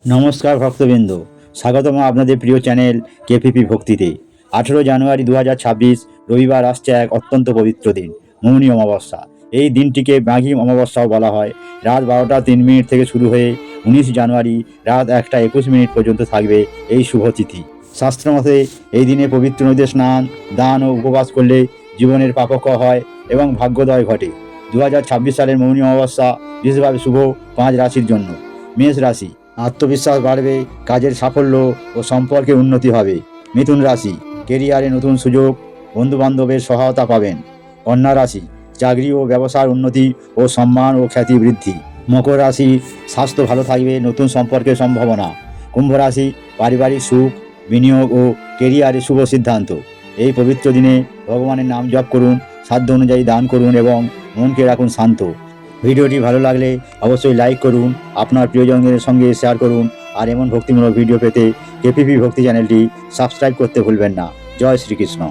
নমস্কার ভক্তবৃন্দ, স্বাগতম আপনাদের প্রিয় চ্যানেল কেপিপি ভক্তিতে। 18 জানুয়ারি 2026 রবিবার আসছে এক অত্যন্ত পবিত্র দিন, মৌনী অমাবস্যা। এই দিনটিকে মাঘী অমাবস্যাও বলা হয়। রাত 12টা 3 মিনিট থেকে শুরু হয়ে 19 জানুয়ারি রাত 1টা 21 মিনিট পর্যন্ত থাকবে এই শুভ তিথি। শাস্ত্রমতে এই দিনে পবিত্র নদীতে স্নান, দান ও উপবাস করলে জীবনের পাপক্ষয় হয় এবং ভাগ্যোদয় ঘটে। 2026 সালের মৌনী অমাবস্যা বিশেষভাবে শুভ 5 রাশির জন্য। মেষ রাশি, আত্মবিশ্বাস বাড়বে, কাজের সাফল্য ও সম্পর্কে উন্নতি হবে। মিথুন রাশি, কেরিয়ারে নতুন সুযোগ, বন্ধুবান্ধবের সহায়তা পাবেন। কন্যা রাশি, চাকরি ও ব্যবসার উন্নতি ও সম্মান ও খ্যাতি বৃদ্ধি। মকর রাশি, স্বাস্থ্য ভালো থাকবে, নতুন সম্পর্কের সম্ভাবনা। কুম্ভ রাশি, পারিবারিক সুখ, বিনিয়োগ ও কেরিয়ারে শুভ সিদ্ধান্ত। এই পবিত্র দিনে ভগবানের নাম জপ করুন, সাধ্য অনুযায়ী দান করুন এবং মনকে রাখুন শান্ত। ভিডিওটি ভালো লাগলে অবশ্যই লাইক করুন, আপনার প্রিয়জনদের সঙ্গে শেয়ার করুন। আর এমন ভক্তিমূলক ভিডিও পেতে কেপিপি ভক্তি চ্যানেলটি সাবস্ক্রাইব করতে ভুলবেন না। জয় শ্রীকৃষ্ণ।